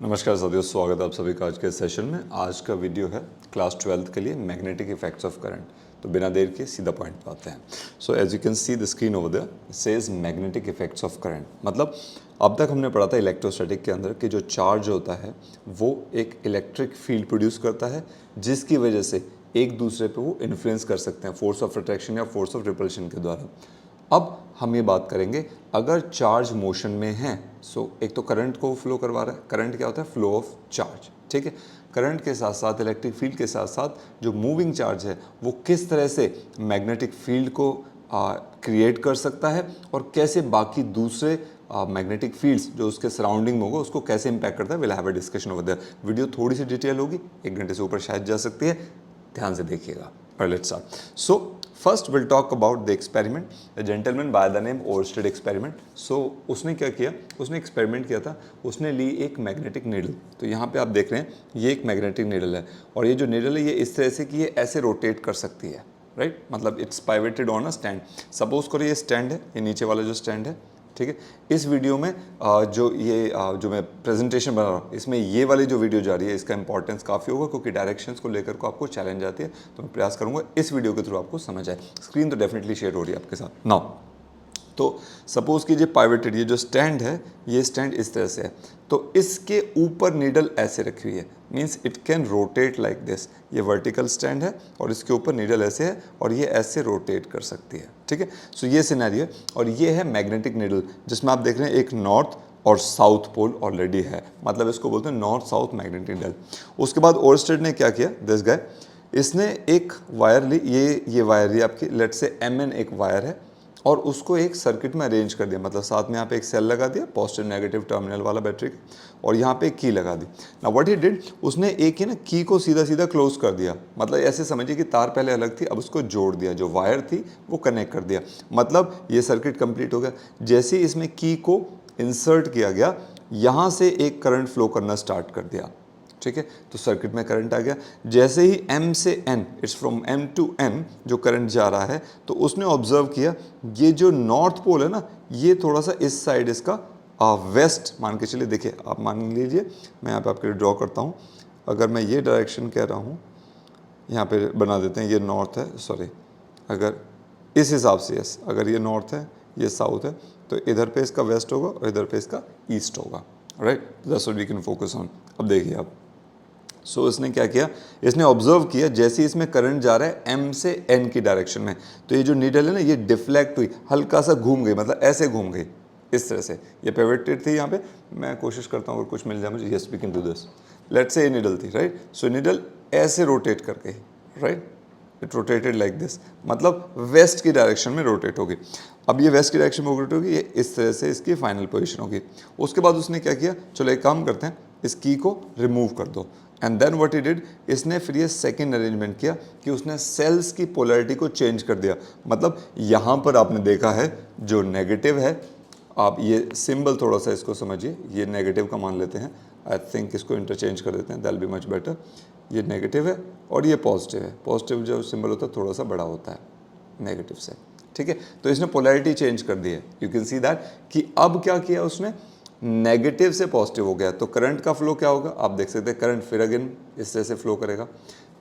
नमस्कार साथियों, स्वागत है आप सभी का आज के सेशन में। आज का वीडियो है क्लास 12th के लिए मैग्नेटिक इफेक्ट्स ऑफ करंट। तो बिना देर के सीधा पॉइंट पे आते हैं। So as you can see the screen over there, it says magnetic effects of current. मतलब अब तक हमने पढ़ा था इलेक्ट्रोस्टैटिक के अंदर कि जो चार्ज होता है वो एक इलेक्ट्रिक फील्ड प्रोड्यूस करता है, जिसकी वजह से एक दूसरे पे वो इन्फ्लुएंस कर सकते हैं फोर्स ऑफ अट्रैक्शन या फोर्स ऑफ रिपल्शन के द्वारा। अब हम ये बात करेंगे, अगर चार्ज मोशन में है एक तो करंट को फ्लो करवा रहा है। करंट क्या होता है? फ्लो ऑफ चार्ज, ठीक है। करंट के साथ साथ इलेक्ट्रिक फील्ड के साथ साथ जो मूविंग चार्ज है वो किस तरह से मैग्नेटिक फील्ड को क्रिएट कर सकता है और कैसे बाकी दूसरे मैग्नेटिक फील्ड्स जो उसके सराउंडिंग में होगा उसको कैसे इंपैक्ट करता है। Will have a discussion over there. Video थोड़ी सी डिटेल होगी, 1 घंटे से ऊपर शायद जा सकती है, ध्यान से देखिएगा। Let's start. So first will talk about the experiment, the gentleman by the name Oersted experiment. So उसने क्या किया, उसने एक्सपेरिमेंट किया था, उसने ली एक मैग्नेटिक नीडल। तो यहाँ पे आप देख रहे हैं ये एक मैग्नेटिक नीडल है और ये जो नीडल है ये इस तरह से कि ये ऐसे रोटेट कर सकती है, राइट। मतलब it's pivoted on a stand. Suppose करो ये स्टैंड है, ये नीचे वाला जो स्टैंड है, ठीक है। इस वीडियो में जो मैं प्रेजेंटेशन बना रहा हूँ इसमें ये वाली जो वीडियो जा रही है इसका इंपॉर्टेंस काफ़ी होगा, क्योंकि डायरेक्शंस को लेकर को आपको चैलेंज आती है। तो मैं प्रयास करूँगा इस वीडियो के थ्रू आपको समझ आए। स्क्रीन तो डेफिनेटली शेयर हो रही है आपके साथ नाउ। तो सपोज कीजिए पाइवेटेड ये जो स्टैंड है, ये स्टैंड इस तरह से है, तो इसके ऊपर नीडल ऐसे रखी हुई है, means it can rotate like this. ये वर्टिकल स्टैंड है और इसके ऊपर नीडल ऐसे है और ये ऐसे रोटेट कर सकती है, ठीक है। सो ये सिनेरियो है और ये है मैग्नेटिक नीडल, जिसमें आप देख रहे हैं एक नॉर्थ और साउथ पोल ऑलरेडी है, मतलब इसको बोलते हैं नॉर्थ साउथ मैग्नेटिक नीडल। उसके बाद ओरस्टेड ने क्या किया, दिस गाय, इसने एक वायर ली, ये वायर ली आपकी, लेट से MN एक वायर है और उसको एक सर्किट में अरेंज कर दिया। मतलब साथ में यहाँ पे एक सेल लगा दिया पॉजिटिव नेगेटिव टर्मिनल वाला बैटरी का, और यहाँ पे एक की लगा दी। ना व्हाट ही डिड, उसने एक ही ना की को सीधा सीधा क्लोज कर दिया। मतलब ऐसे समझिए कि तार पहले अलग थी, अब उसको जोड़ दिया, जो वायर थी वो कनेक्ट कर दिया। मतलब ये सर्किट कंप्लीट हो गया। जैसे ही इसमें की को इंसर्ट किया गया, यहाँ से एक करंट फ्लो करना स्टार्ट कर दिया, ठीक है। तो सर्किट में करंट आ गया। जैसे ही M से N, it's from M to M जो करंट जा रहा है, तो उसने ऑब्जर्व किया ये जो नॉर्थ पोल है ना, ये थोड़ा सा इस साइड इसका वेस्ट मान के चलिए। देखिए आप मान लीजिए, मैं यहाँ पे आपके लिए ड्रॉ करता हूँ। अगर मैं ये डायरेक्शन कह रहा हूँ, यहाँ पे बना देते हैं, ये नॉर्थ है, सॉरी, अगर इस हिसाब से, यस, अगर ये नॉर्थ है ये साउथ है, तो इधर पे इसका वेस्ट होगा और इधर पे इसका ईस्ट होगा, right. That's what we can focus on. अब देखिए आप, सो इसने क्या किया, इसने ऑब्जर्व किया जैसे इसमें करंट जा रहा है M से N की डायरेक्शन में, तो ये जो नीडल है ना ये डिफ्लेक्ट हुई, हल्का सा घूम गई, मतलब ऐसे घूम गई इस तरह से। ये पिवटेड थी यहाँ पे, मैं कोशिश करता हूँ अगर कुछ मिल जाए मुझे। Yes we can do this. Let's say ये नीडल थी, राइट। सो नीडल ऐसे रोटेट कर गई, right, it rotated like this, मतलब वेस्ट की डायरेक्शन में रोटेट होगी। अब ये वेस्ट की डायरेक्शन में रोटेट होगी, ये इस तरह से इसकी फाइनल पोजीशन होगी। उसके बाद उसने क्या किया, चलो एक काम करते हैं, इस की को रिमूव कर दो। And then what he did, इसने फिर ये सेकंड अरेंजमेंट किया कि उसने सेल्स की पोलैरिटी को चेंज कर दिया। मतलब यहाँ पर आपने देखा है जो नेगेटिव है, आप ये सिंबल थोड़ा सा इसको समझिए, ये नेगेटिव का मान लेते हैं। आई थिंक इसको इंटरचेंज कर देते हैं, that will be much better. ये नेगेटिव है और ये पॉजिटिव है। पॉजिटिव जो सिंबल होता है थोड़ा सा बड़ा होता है नेगेटिव से, ठीक है। तो इसने पोलैरिटी चेंज कर दी है। यू कैन सी दैट कि अब क्या किया उसने, नेगेटिव से पॉजिटिव हो गया, तो करंट का फ्लो क्या होगा आप देख सकते हैं। करंट फिर अगेन इस तरह से फ्लो करेगा।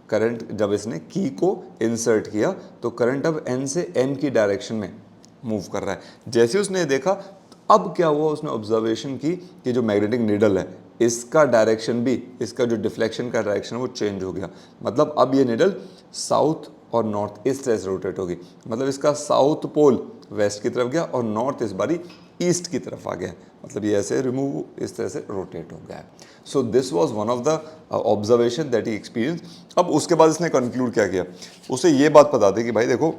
करंट जब इसने की को इंसर्ट किया तो करंट अब N से M की डायरेक्शन में मूव कर रहा है। जैसे उसने देखा, अब क्या हुआ, उसने ऑब्जर्वेशन की कि जो मैग्नेटिक नीडल है इसका डायरेक्शन भी, इसका जो डिफ्लेक्शन का डायरेक्शन है वो चेंज हो गया। मतलब अब ये नीडल साउथ और नॉर्थ इस तरह से रोटेट होगी। मतलब इसका साउथ पोल वेस्ट की तरफ गया और नॉर्थ इस बारी ईस्ट की तरफ आ गया। मतलब ये ऐसे रिमूव इस तरह से रोटेट हो गया। So this was one of the observation that he experience. अब उसके बाद इसने कंक्लूड क्या किया, उसे ये बात पता थी कि भाई देखो,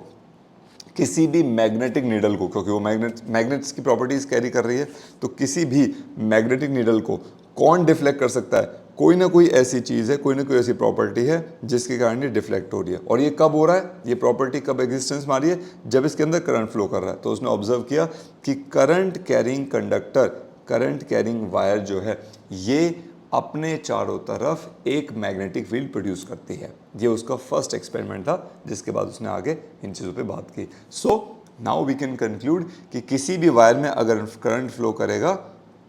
किसी भी मैग्नेटिक नीडल को, क्योंकि वो मैग्नेट्स की प्रॉपर्टीज कैरी कर रही है, तो किसी भी मैग्नेटिक नीडल को कौन डिफ्लेक्ट कर सकता है, कोई ना कोई ऐसी चीज़ है, कोई ना कोई ऐसी प्रॉपर्टी है जिसके कारण ये डिफ्लेक्ट हो रही है। और ये कब हो रहा है, ये प्रॉपर्टी कब एग्जिस्टेंस में आ रही है, जब इसके अंदर करंट फ्लो कर रहा है। तो उसने ऑब्जर्व किया कि current carrying conductor, current carrying wire जो है, ये अपने चारों तरफ एक मैग्नेटिक फील्ड प्रोड्यूस करती है। ये उसका फर्स्ट एक्सपेरिमेंट था, जिसके बाद उसने आगे इन चीज़ों पे बात की। So now we can conclude कि किसी भी वायर में अगर करंट फ्लो करेगा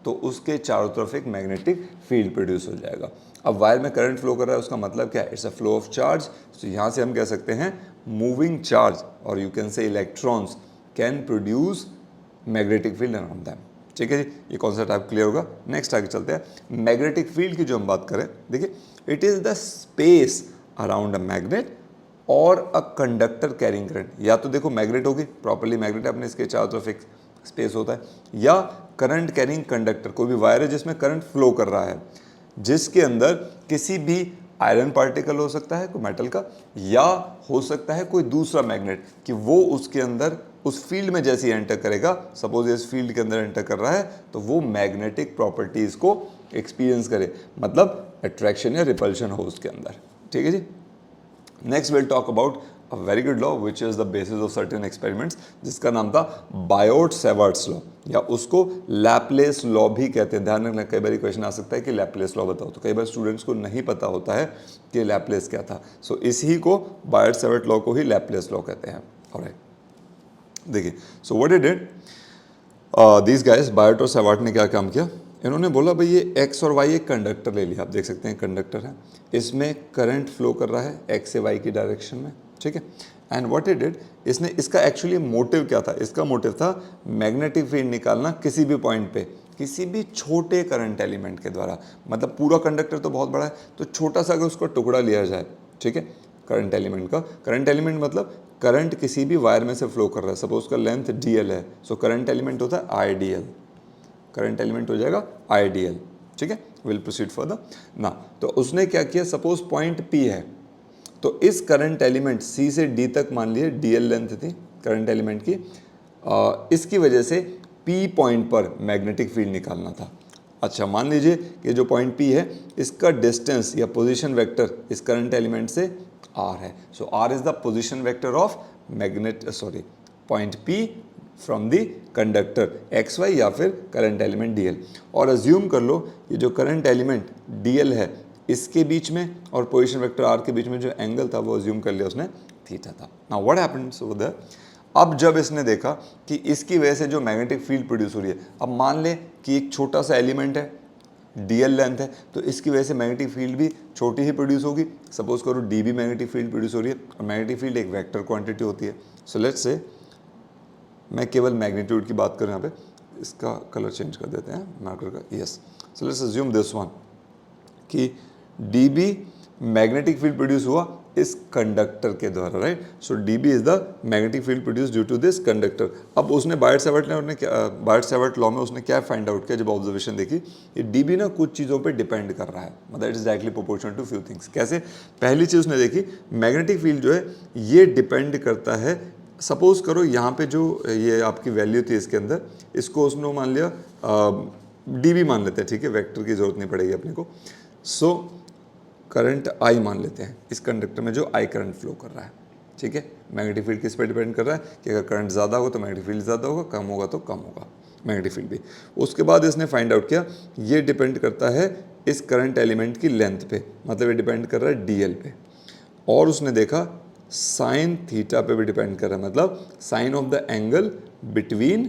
तो उसके चारों तरफ एक मैग्नेटिक फील्ड प्रोड्यूस हो जाएगा। अब वायर में करंट फ्लो कर रहा है, उसका मतलब क्या है? It's a flow of charge. तो यहाँ से हम कह सकते हैं मूविंग चार्ज और you can say electrons can produce magnetic field around them. ठीक है जी, ये कौन सा टाइप क्लियर होगा? नेक्स्ट आगे चलते हैं। मैग्नेटिक फील्ड की जो हम बात करें, देखिए it is the space around a magnet और अ कंडक्टर कैरिंग करंट। या तो देखो मैग्नेट होगी, प्रॉपर्ली मैग्नेट अपने इसके चारों तरफ एक स्पेस होता है, या करंट कैरिंग कंडक्टर, कोई भी वायर है जिसमें करंट फ्लो कर रहा है, जिसके अंदर किसी भी आयरन पार्टिकल हो सकता है, कोई मेटल का, या हो सकता है कोई दूसरा मैग्नेट, कि वो उसके अंदर उस फील्ड में जैसे ही एंटर करेगा, सपोज इस फील्ड के अंदर एंटर कर रहा है, तो वो मैग्नेटिक प्रॉपर्टीज को एक्सपीरियंस करे, मतलब अट्रैक्शन या रिपल्शन हो उसके अंदर। ठीक है जी। Next will talk about a very good law which is the basis of certain experiments, जिसका नाम था बायोट-सैवर्ट्स लॉ, या उसको लैपलेस लॉ भी कहते हैं। ध्यान रखना, कई बार क्वेश्चन आ सकता है कि लैपलेस लॉ बताओ, तो कई बार स्टूडेंट्स को नहीं पता होता है कि लैपलेस क्या था। सो इसी को बायोट-सैवर्ट लॉ को ही लैपलेस लॉ कहते हैं। ऑलराइट, देखिए, so what it did, these guys, Biot और सैवर्ट ने क्या काम किया, इन्होंने बोला भाई ये एक्स और वाई एक कंडक्टर ले लिया, आप देख सकते हैं कंडक्टर है, इसमें करंट फ्लो कर रहा है एक्स से वाई की डायरेक्शन में। ठीक है, एंड व्हाट इट डिड, इसने, इसका एक्चुअली मोटिव क्या था? इसका मोटिव था मैग्नेटिक फील्ड निकालना किसी भी पॉइंट पे, किसी भी छोटे करंट एलिमेंट के द्वारा। मतलब पूरा कंडक्टर तो बहुत बड़ा है, तो छोटा सा अगर उसका टुकड़ा लिया जाए, ठीक है, करंट एलिमेंट का, करंट एलिमेंट मतलब करंट किसी भी वायर में से फ्लो कर रहा है, सपोज का लेंथ dl है, सो करंट एलिमेंट होता है IDL, करंट एलिमेंट हो जाएगा IDL। ठीक है, विल प्रोसीड फर्दर ना। तो उसने क्या किया, सपोज पॉइंट P है, तो इस करंट एलिमेंट C से D तक मान लिए DL लेंथ थी करंट एलिमेंट की, इसकी वजह से P पॉइंट पर मैग्नेटिक फील्ड निकालना था। अच्छा, मान लीजिए कि जो पॉइंट P है, इसका डिस्टेंस या पोजीशन वेक्टर इस करंट एलिमेंट से R है, सो R is the position vector of magnet, sorry, point P from the conductor XY या फिर करंट एलिमेंट DL। और अज्यूम कर लो ये जो करंट एलिमेंट DL है, इसके बीच में और पोजीशन वेक्टर R के बीच में जो एंगल था, वो अज्यूम कर लिया उसने थीटा था। Now what happens over there, अब जब इसने देखा कि इसकी वजह से जो मैग्नेटिक फील्ड प्रोड्यूस हो रही है, अब मान ले कि एक छोटा सा एलिमेंट है, DL लेंथ है, तो इसकी वजह से मैग्नेटिक फील्ड भी छोटी ही प्रोड्यूस होगी। सपोज करो D भी मैग्नेटिक फील्ड प्रोड्यूस हो रही है, और मैग्नेटिक फील्ड एक वेक्टर क्वांटिटी होती है। सो लेट्स से मैं केवल मैग्नीट्यूड की बात करूँ, यहाँ पे इसका कलर चेंज कर देते हैं मार्कर का, yes. So let's assume this one कि DB मैग्नेटिक फील्ड प्रोड्यूस हुआ इस कंडक्टर के द्वारा, right. So DB is the magnetic field produce due to this conductor. अब उसने बायोट-सैवर्ट लॉ में उसने क्या फाइंड आउट किया, जब ऑब्जर्वेशन देखी, ये DB ना कुछ चीज़ों पे डिपेंड कर रहा है, मतलब it is directly proportional to few things. कैसे? पहली चीज़ उसने देखी, मैग्नेटिक फील्ड जो है ये डिपेंड करता है, सपोज करो यहाँ पे जो ये आपकी वैल्यू थी इसके अंदर, इसको उसने मान लिया DB मान लेते हैं, ठीक है, वेक्टर की जरूरत नहीं पड़ेगी अपने को। सो करंट I मान लेते हैं इस कंडक्टर में जो I करंट फ्लो कर रहा है। ठीक है, मैग्नेटिक फील्ड किस पे डिपेंड कर रहा है कि अगर करंट ज़्यादा होगा तो मैग्नेटिक फील्ड ज़्यादा होगा, कम होगा तो कम होगा मैग्नेटिक फील्ड भी। उसके बाद इसने फाइंड आउट किया ये डिपेंड करता है इस करंट एलिमेंट की लेंथ पे, मतलब ये डिपेंड कर रहा है DL पे। और उसने देखा साइन थीटा पे भी डिपेंड कर रहा है, मतलब sine of the angle between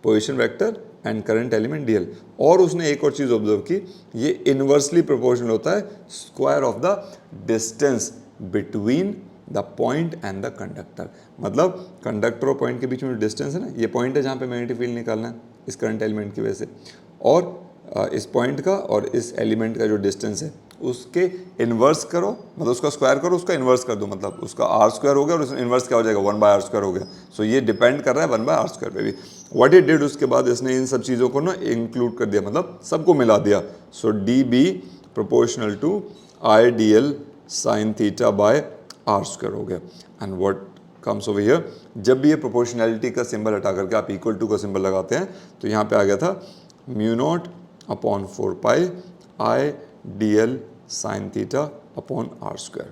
position vector and current element DL। और उसने एक और चीज़ ऑब्जर्व की, ये इनवर्सली प्रोपोर्शनल होता है square of the distance between the point and the conductor. मतलब कंडक्टर और पॉइंट के बीच में जो डिस्टेंस है ना, ये पॉइंट है जहाँ पे मैग्नेटिक फील्ड निकालना है इस करंट एलिमेंट की वजह से, और इस पॉइंट का और इस एलिमेंट का जो डिस्टेंस है उसके इन्वर्स करो, मतलब उसका स्क्वायर करो, उसका इन्वर्स कर दो, मतलब उसका R² हो गया और उसका इन्वर्स क्या हो जाएगा, 1/R² हो गया। सो ये डिपेंड कर रहा है 1/R² पे भी। व्हाट इट डिड, उसके बाद इसने इन सब चीज़ों को ना इंक्लूड कर दिया, मतलब सबको मिला दिया। सो DB proportional to IDL sine theta by R² हो गया। And what comes over here, जब भी ये प्रोपोर्शनैलिटी का सिंबल हटा करके आप इक्वल टू का सिंबल लगाते हैं, तो यहाँ पे आ गया था μ0/4π IDL sine theta upon R²।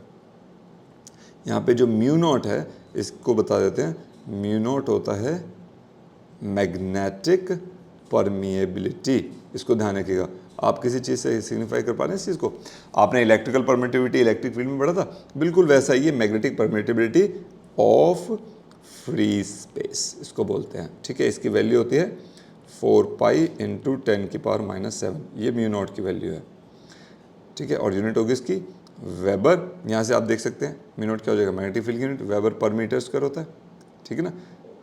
यहाँ पे जो μ0 है इसको बता देते हैं, μ0 होता है मैग्नेटिक परमिएबिलिटी। इसको ध्यान रखिएगा, आप किसी चीज़ से सिग्निफाई कर पा रहे हैं इस चीज़ को, आपने इलेक्ट्रिकल परमिटिविटी इलेक्ट्रिक फील्ड में पढ़ा था, बिल्कुल वैसा ही है मैग्नेटिक परमिटिबिलिटी ऑफ फ्री स्पेस इसको बोलते हैं। ठीक है, इसकी वैल्यू होती है 4 पाई इंटू 10⁻⁻⁷, ये म्यू नॉट की वैल्यू है, ठीक है। और यूनिट होगी इसकी वेबर, यहाँ से आप देख सकते हैं म्यू नॉट क्या हो जाएगा, मैग्नेटिक फील्ड की यूनिट वेबर पर मीटर स्क्वायर होता है, ठीक है ना,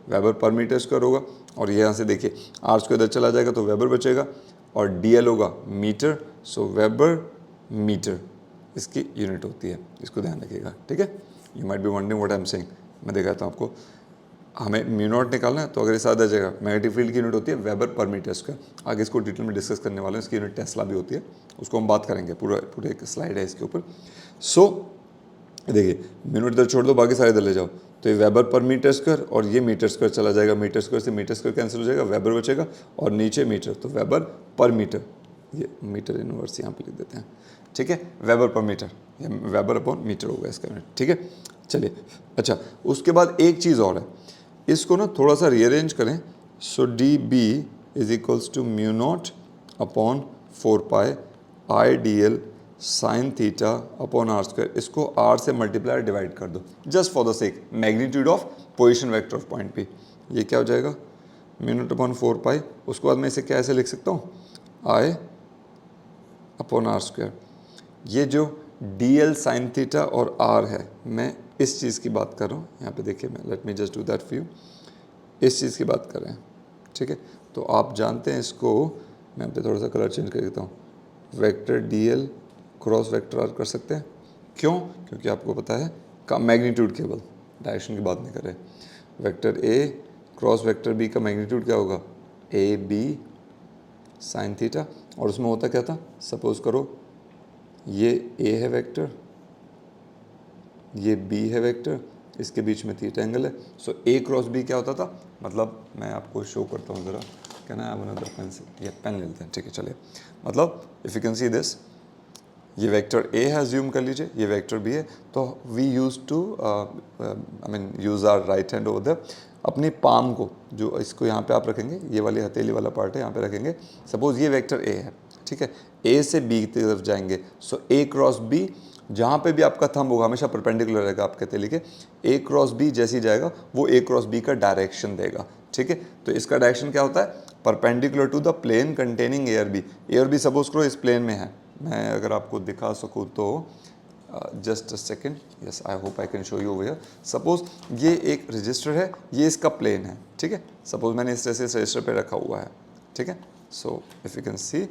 वेबर पर मीटर स्क्वायर होगा। और यहाँ से देखिए आर स्क्वायर इधर चला जाएगा तो वेबर बचेगा, और डीएल होगा मीटर, सो वेबर मीटर इसकी यूनिट होती है, इसको ध्यान रखिएगा, ठीक है। You might be wondering what I am saying, मैं दिखाता हूँ आपको। हमें म्यू नॉट निकालना है तो अगर इस आ जाएगा, मैग्नेटिक फील्ड की यूनिट होती है वेबर पर मीटर स्क्वायर। आगे इसको डिटेल में डिस्कस करने वाले हैं, इसकी यूनिट टेस्ला भी होती है, उसको हम बात करेंगे, पूरे एक स्लाइड है इसके ऊपर। सो देखिए म्यू नॉट इधर छोड़ दो, बाकी सारे इधर ले जाओ, तो ये वेबर पर मीटर स्क्वायर और ये मीटर स्क्वायर चला जाएगा, मीटर स्क्वायर से मीटर स्क्वायर कैंसिल हो जाएगा, वेबर बचेगा और नीचे मीटर, तो वेबर पर मीटर, ये मीटर इनवर्स यहाँ पे लिख देते हैं, ठीक है, वेबर पर मीटर, ये वेबर अपॉन मीटर होगा इसका यूनिट, ठीक है। चलिए अच्छा, उसके बाद एक चीज़ और है, इसको ना थोड़ा सा रीअरेंज करें। So d B is equals to mu not upon 4 pi I D L sine theta upon r square, इसको आर से मल्टीप्लाई डिवाइड कर दो just for the sake magnitude of position vector of point p. ये क्या हो जाएगा, mu naught upon 4 पाई, उसके बाद मैं इसे क्या ऐसे लिख सकता हूँ, आई अपॉन आर स्क्वायर। ये जो डी एल साइन थीटा और आर है, मैं इस चीज़ की बात कर रहा हूँ, यहाँ पे देखिए, मैं let me just do that for you, इस चीज़ की बात कर रहे हैं, ठीक है। तो आप जानते हैं इसको, मैं यहाँ पे थोड़ा सा कलर चेंज कर देता हूँ, vector D L cross vector R कर सकते हैं, क्यों, क्योंकि आपको पता है का मैग्नीट्यूड केवल, डायरेक्शन की बात नहीं कर रहे। Vector A cross vector B का मैग्नीट्यूड क्या होगा, ए बी साइन थीटा, और उसमें होता क्या था, सपोज करो ये ए है वेक्टर, ये बी है वेक्टर, इसके बीच में थीटा एंगल है, सो ए क्रॉस बी क्या होता था, मतलब मैं आपको शो करता हूँ ज़रा, क्या ना, अनदर पेंसिल, ये पेन लेते हैं, ठीक है। चलिए, मतलब if you can see this, ये वेक्टर ए है, अज्यूम कर लीजिए, ये वेक्टर बी है, तो we use to I mean use our right hand over the, अपनी पाम को, जो इसको यहाँ पे आप रखेंगे, ये वाली हथेली वाला पार्ट है, यहाँ पे रखेंगे, सपोज ये वेक्टर ए है, ठीक है, ए से बी की तरफ जाएंगे, सो ए क्रॉस बी, जहाँ पे भी आपका थंब होगा हमेशा परपेंडिकुलर रहेगा आपके हथेली के, ए क्रॉस बी जैसी जाएगा वो ए क्रॉस बी का डायरेक्शन देगा, ठीक है। तो इसका डायरेक्शन क्या होता है, perpendicular to the plane containing A और बी। ए और बी सपोज करो इस प्लेन में है, मैं अगर आपको दिखा सकूँ तो just a second, yes I hope I can show you over here. Suppose ये एक रजिस्टर है, ये इसका प्लेन है, ठीक है, सपोज मैंने इस तरह से इस रजिस्टर पे रखा हुआ है, ठीक है। So if you can C,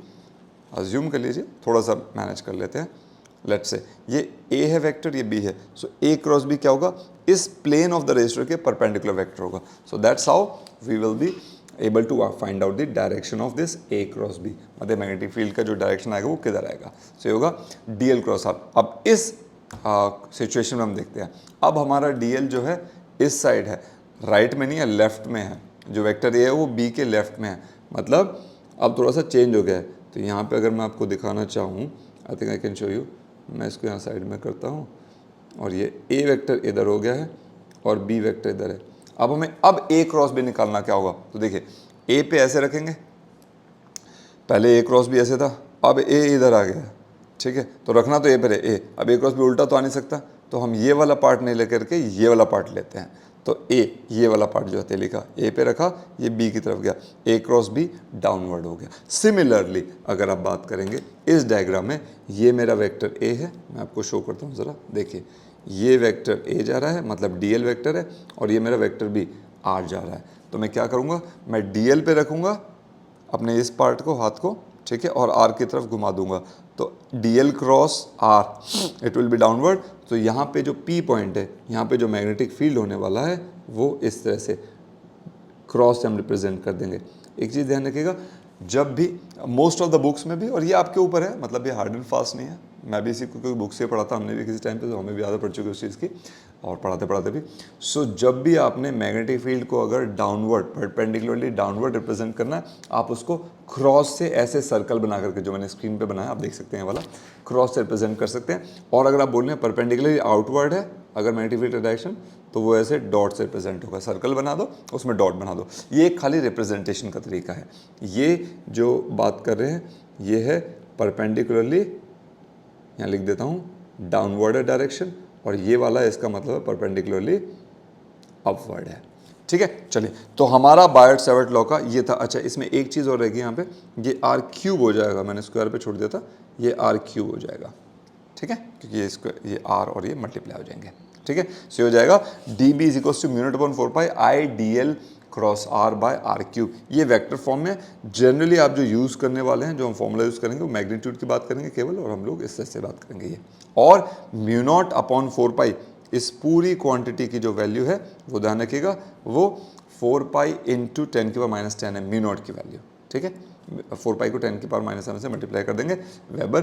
assume कर लीजिए, थोड़ा सा मैनेज कर लेते हैं, लेट्स से ये ए है वेक्टर, ये बी है, सो ए क्रॉस बी क्या होगा, इस प्लेन ऑफ द रजिस्टर के परपेंडिकुलर वेक्टर होगा, so that's how we will be able to find out the direction of this A cross B, मतलब मैग्नेटिक फील्ड का जो डायरेक्शन आएगा वो किधर आएगा, सो ये होगा डी एल क्रॉस आर। अब इस सिचुएशन में हम देखते हैं, अब हमारा डी एल जो है इस साइड है, राइट में नहीं है, लेफ्ट में है, जो वेक्टर ए है वो बी के लेफ्ट में है, मतलब अब थोड़ा सा चेंज हो गया है। तो यहाँ पे अगर मैं आपको दिखाना चाहूँ, I think I can show you, मैं इसको यहाँ साइड में करता हूँ, और ये ए वेक्टर इधर हो गया है और बी वेक्टर इधर है। अब हमें अब ए क्रॉस बी निकालना क्या होगा, तो देखिए ए पे ऐसे रखेंगे, पहले ए क्रॉस बी ऐसे था, अब ए इधर आ गया, ठीक है, तो रखना तो ए पर है ए, अब ए क्रॉस बी उल्टा तो आ नहीं सकता, तो हम ये वाला पार्ट नहीं लेकर के ये वाला पार्ट लेते हैं, तो ए ये वाला पार्ट जो हथेली का ए पे रखा, ये बी की तरफ गया, ए क्रॉस बी डाउनवर्ड हो गया। सिमिलरली अगर आप बात करेंगे इस डायग्राम में, ये मेरा वेक्टर ए है, मैं आपको शो करता हूँ ज़रा, देखिए ये वेक्टर ए जा रहा है, मतलब डी एल वेक्टर है, और ये मेरा वेक्टर बी आर जा रहा है, तो मैं क्या करूँगा, मैं डी एल पे रखूँगा अपने इस पार्ट को, हाथ को, ठीक है, और आर की तरफ घुमा दूंगा, तो D L cross R it will be downward. तो यहाँ पे जो पी पॉइंट है, यहाँ पे जो मैग्नेटिक फील्ड होने वाला है वो इस तरह से क्रॉस से हम रिप्रेजेंट कर देंगे। एक चीज़ ध्यान रखिएगा, जब भी मोस्ट ऑफ द बुक्स में भी, और ये आपके ऊपर है, मतलब ये हार्ड एंड फास्ट नहीं है, मैं भी इसी को कोई बुक से पढ़ा था, हमने भी किसी टाइम पे, तो हमें भी आदत पड़ चुकी है उस चीज़ की, और पढ़ाते पढ़ाते भी। सो जब भी आपने मैग्नेटिक फील्ड को अगर डाउनवर्ड, परपेंडिकुलरली डाउनवर्ड रिप्रेजेंट करना है, आप उसको क्रॉस से ऐसे सर्कल बना करके, जो मैंने स्क्रीन पे बनाया आप देख सकते हैं वाला, क्रॉस से रिप्रेजेंट कर सकते हैं। और अगर आप बोल रहे हैं परपेंडिकुलरली आउटवर्ड है अगर मैग्नेटिक फील्ड डायरेक्शन, तो वो ऐसे डॉट से रिप्रेजेंट होगा, सर्कल बना दो उसमें डॉट बना दो। ये खाली रिप्रेजेंटेशन का तरीका है। ये जो बात कर रहे हैं ये है परपेंडिकुलरली, यहाँ लिख देता हूँ डाउनवर्ड है डायरेक्शन, और ये वाला इसका मतलब है परपेंडिकुलरली अपवर्ड है, ठीक है। चलिए, तो हमारा बायट-सैवर्ट लॉ का ये था। अच्छा, इसमें एक चीज़ और रहेगी यहाँ पे, ये आर क्यूब हो जाएगा, मैंने स्क्वायर पे छोड़ दिया था, ये आर क्यूब हो जाएगा, ठीक है, क्योंकि ये स्क्वायर, ये आर और ये मल्टीप्लाई हो जाएंगे, ठीक है। सो हो जाएगा D B is equal to mu not upon 4 pi I D L cross R by R cube. ये वेक्टर फॉर्म में जनरली आप जो यूज़ करने वाले हैं, जो हम फॉर्मूला यूज़ करेंगे वो मैग्नीट्यूड की बात करेंगे केवल, और हम लोग इससे बात करेंगे ये। और म्यू नॉट अपॉन 4 पाई, इस पूरी क्वांटिटी की जो वैल्यू है वो ध्यान रखिएगा, वो 4 पाई इंटू 10 की पावर माइनस 10 है म्यू नॉट की वैल्यू, ठीक है। 4 पाई को 10 की पावर माइनस 10 से मल्टीप्लाई कर देंगे वेबर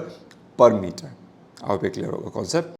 पर मीटर। आप पे क्लियर होगा कॉन्सेप्ट।